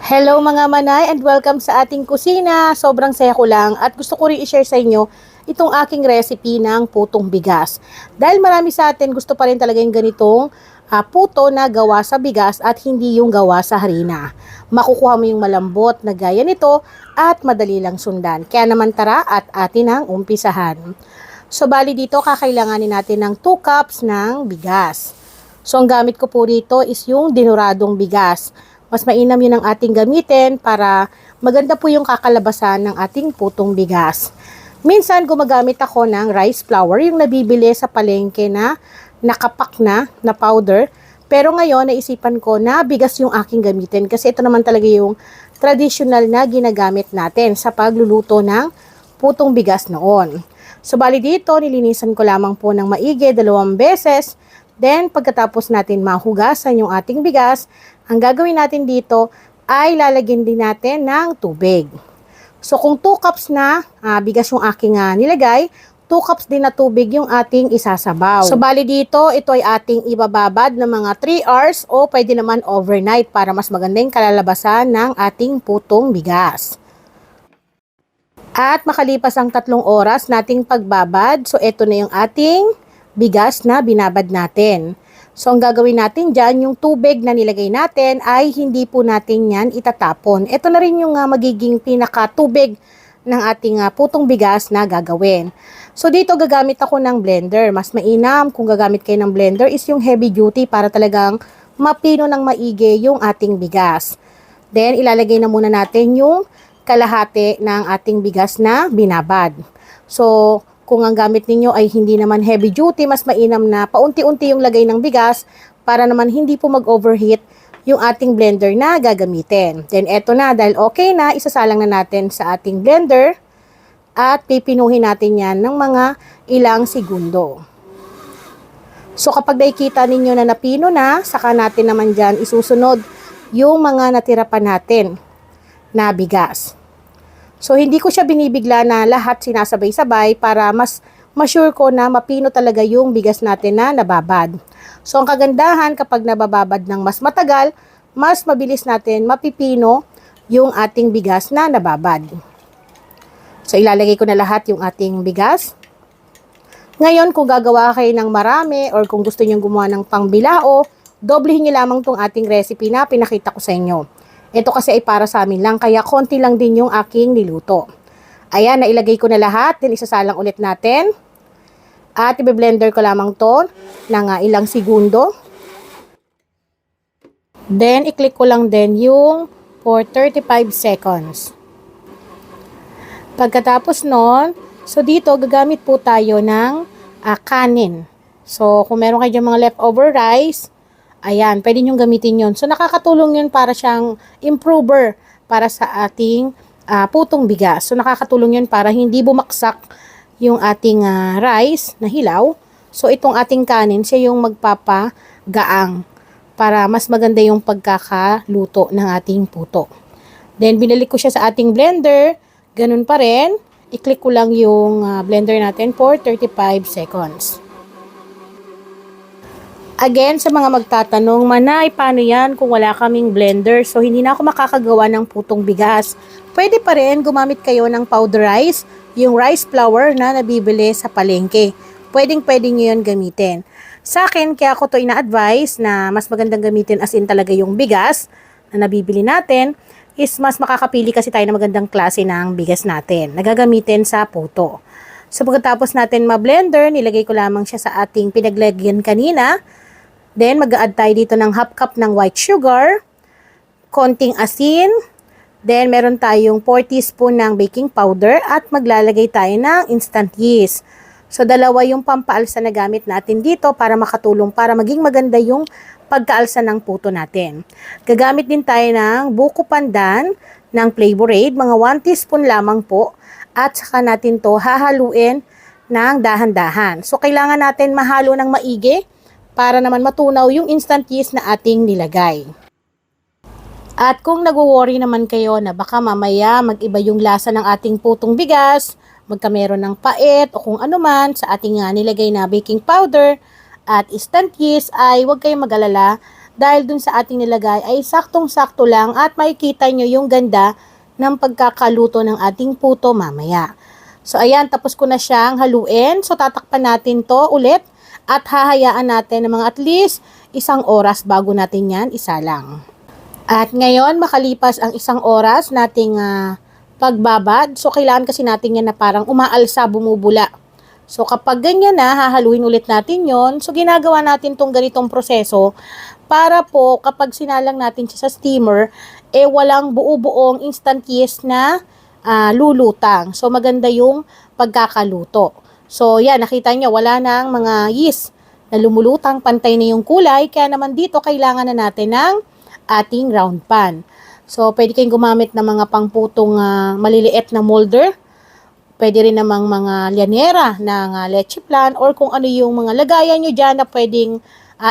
Hello mga manay and welcome sa ating kusina. Sobrang saya ko lang at gusto ko rin i-share sa inyo itong aking recipe ng putong bigas. Dahil marami sa atin gusto pa rin talaga yung ganitong puto na gawa sa bigas at hindi yung gawa sa harina. Makukuha mo yung malambot na gaya nito at madali lang sundan. Kaya naman tara at atin ang umpisahan. So bali dito kakailanganin natin ng 2 cups ng bigas. So ang gamit ko po rito is yung dinuradong bigas. Mas mainam yun ang ating gamitin para maganda po yung kakalabasan ng ating putong bigas. Minsan gumagamit ako ng rice flour, yung nabibili sa palengke na nakapak na powder. Pero ngayon naisipan ko na bigas yung aking gamitin kasi ito naman talaga yung traditional na ginagamit natin sa pagluluto ng putong bigas noon. So bali dito nilinisan ko lamang po ng maigi 2 beses. Then pagkatapos natin mahugasan yung ating bigas, ang gagawin natin dito ay lalagyan din natin ng tubig. So kung 2 cups na bigas yung aking nilagay, 2 cups din na tubig yung ating isasabaw. So bali dito, ito ay ating ibababad ng mga 3 hours o pwede naman overnight para mas maganda yung kalalabasan ng ating putong bigas. At makalipas ang 3 oras nating pagbabad, so ito na yung ating bigas na binabad natin. So, ang gagawin natin dyan, yung tubig na nilagay natin ay hindi po natin yan itatapon. Ito na rin yung magiging pinaka-tubig ng ating putong bigas na gagawin. So, dito gagamit ako ng blender. Mas mainam kung gagamit kayo ng blender is yung heavy duty para talagang mapino ng maigi yung ating bigas. Then, ilalagay na muna natin yung kalahati ng ating bigas na binabad. So, kung ang gamit ninyo ay hindi naman heavy duty, mas mainam na paunti-unti yung lagay ng bigas para naman hindi po mag-overheat yung ating blender na gagamitin. Then eto na, dahil okay na, isasalang na natin sa ating blender at pipinuhin natin yan ng mga ilang segundo. So kapag nakikita ninyo na napino na, saka natin naman dyan isusunod yung mga natira pa natin na bigas. So, hindi ko siya binibigla na lahat sinasabay-sabay para mas sure ko na mapino talaga yung bigas natin na nababad. So, ang kagandahan kapag nabababad ng mas matagal, mas mabilis natin mapipino yung ating bigas na nababad. So, ilalagay ko na lahat yung ating bigas. Ngayon, kung gagawa kayo ng marami or kung gusto nyo gumawa ng pangbilao, doblehin nyo lamang tong ating recipe na pinakita ko sa inyo. Ito kasi ay para sa amin lang, kaya konti lang din yung aking niluto. Ayan, nailagay ko na lahat, then isasalang ulit natin. At i-blender ko lamang to ng ilang segundo. Then, i-click ko lang din yung for 35 seconds. Pagkatapos nun, so dito gagamit po tayo ng kanin. So, kung meron kayo mga leftover rice, ayan, pwede nyo gamitin yon. So, nakakatulong yun para siyang improver para sa ating putong bigas. So, nakakatulong yun para hindi bumaksak yung ating rice na hilaw. So, itong ating kanin, siya yung magpapagaang para mas maganda yung pagkakaluto ng ating puto. Then, binalik ko siya sa ating blender. Ganun pa rin. I-click ko lang yung blender natin for 35 seconds. Again, sa mga magtatanong, Manay, paano yan kung wala kaming blender? So, hindi na ako makakagawa ng putong bigas. Pwede pa rin gumamit kayo ng powder rice, yung rice flour na nabibili sa palengke. Pwede nyo yun gamitin. Sa akin, kaya ako to ina-advise na mas magandang gamitin as in talaga yung bigas na nabibili natin, is mas makakapili kasi tayo ng magandang klase ng bigas natin. Nagagamitin sa puto. So, pagkatapos natin ma-blender, nilagay ko lamang siya sa ating pinaglagyan kanina. Then, mag-a-add tayo dito ng half cup ng white sugar, konting asin, then meron tayong 4 teaspoon ng baking powder at maglalagay tayo ng instant yeast. So, dalawa yung pampaalsa na gamit natin dito para makatulong, para maging maganda yung pagkaalsa ng puto natin. Gagamit din tayo ng buko pandan ng Flavor Aid, mga 1 teaspoon lamang po, at saka natin to hahaluin ng dahan-dahan. So, kailangan natin mahalo ng maigi, para naman matunaw yung instant yeast na ating nilagay. At kung nagwo-worry naman kayo na baka mamaya mag-iba yung lasa ng ating putong bigas, magkameron ng pait o kung ano man sa ating nilagay na baking powder at instant yeast, ay huwag kayong mag-alala dahil dun sa ating nilagay ay saktong-sakto lang at makikita nyo yung ganda ng pagkakaluto ng ating puto mamaya. So ayan, tapos ko na siyang haluin. So tatakpan natin to ulit at hahayaan natin ng mga at least 1 oras bago natin yan isalang. At ngayon, makalipas ang 1 oras nating pagbabad, so kailangan kasi natin yan na parang umaalsa, bumubula. So kapag ganyan na, hahaluin ulit natin yon. So ginagawa natin tong ganitong proseso para po kapag sinalang natin siya sa steamer, walang buo-buong instant yeast na lulutang. So maganda yung pagkakaluto. So yan, nakita nyo, wala nang mga yeast na lumulutang, pantay na yung kulay. Kaya naman dito, kailangan na natin ng ating round pan. So pwede kayong gumamit ng mga pangputong maliliit na molder. Pwede rin namang mga lyanera ng leche plan or kung ano yung mga lagayan nyo dyan na pwedeng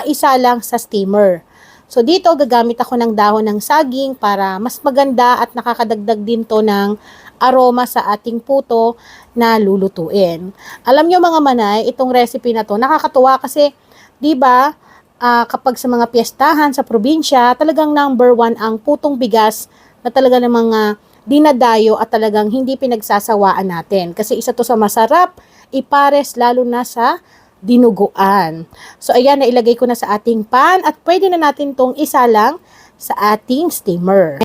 isalang sa steamer. So dito gagamit ako ng dahon ng saging para mas maganda at nakakadagdag din to ng aroma sa ating puto na lulutuin. Alam nyo mga manay, itong recipe na to nakakatuwa kasi 'di ba kapag sa mga piyestahan sa probinsya, talagang number 1 ang putong bigas na talaga ng mga dinadayo at talagang hindi pinagsasawaan natin. Kasi isa to sa masarap, ipares lalo na sa dinuguan. So ayan, nailagay ko na sa ating pan at pwede na natin tong isalang sa ating steamer.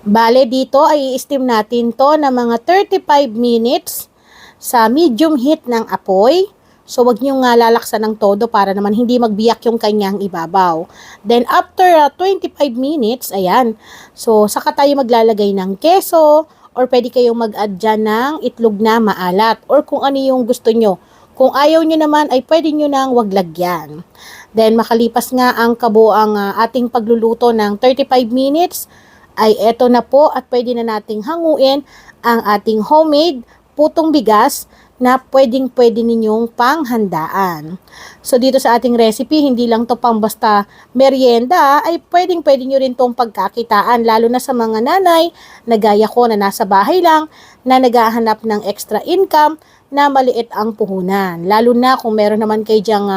Bale dito ay i-steam natin to na mga 35 minutes sa medium heat ng apoy. So wag niyo nga lalaksan ng todo para naman hindi magbiyak yung kanyang ibabaw. Then after 25 minutes, ayan. So saka tayo maglalagay ng keso or pwede kayong mag-add dyan ng itlog na maalat or kung ano yung gusto nyo. Kung ayaw nyo naman ay pwede nyo nang wag lagyan. Then makalipas nga ang kabuang ating pagluluto ng 35 minutes ay eto na po at pwede na nating hanguin ang ating homemade putong bigas na pwedeng-pwede ninyong panghandaan. So dito sa ating recipe, hindi lang to pang basta merienda, ay pwedeng-pwede nyo rin tong pagkakitaan, lalo na sa mga nanay na gaya ko na nasa bahay lang, na naghahanap ng extra income na maliit ang puhunan. Lalo na kung meron naman kayo dyang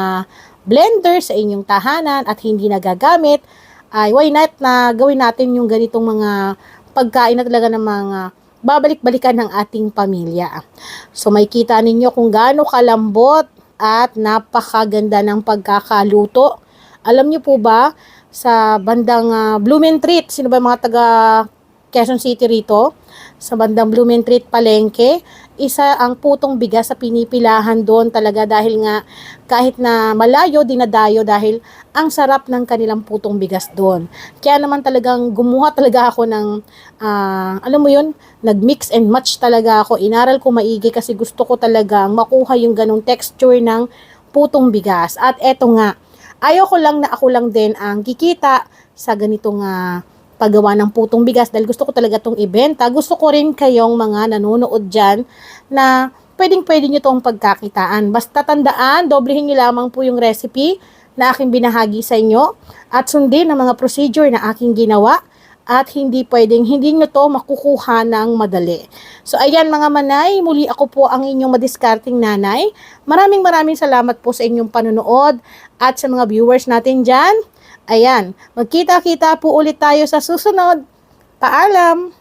blender sa inyong tahanan at hindi nagagamit, ay why not na gawin natin yung ganitong mga pagkain na talaga ng mga babalik-balikan ng ating pamilya. So may kita ninyo kung gaano kalambot at napakaganda ng pagkakaluto. Alam niyo po ba sa bandang Blumentritt, sino ba mga taga Quezon City rito? Sa bandang Blumentritt, Palengke, isa ang putong bigas sa pinipilahan doon talaga dahil nga kahit na malayo dinadayo dahil ang sarap ng kanilang putong bigas doon. Kaya naman talagang gumawa talaga ako ng alam mo yun, nag-mix and match talaga ako. Inaral ko maigi kasi gusto ko talagang makuha yung ganong texture ng putong bigas. At eto nga, ayaw ko lang na ako lang din ang kikita sa ganitong paggawa ng putong bigas dahil gusto ko talaga itong ibenta. Gusto ko rin kayong mga nanonood dyan na pwedeng-pwede nyo itong pagkakitaan. Basta tandaan, doblehin nyo lamang po yung recipe na aking binahagi sa inyo at sundin ang mga procedure na aking ginawa at hindi nyo to makukuha ng madali. So ayan mga manay, muli ako po ang inyong madiskarting nanay. Maraming salamat po sa inyong panonood at sa mga viewers natin dyan. Ayan, magkita-kita po ulit tayo sa susunod. Paalam!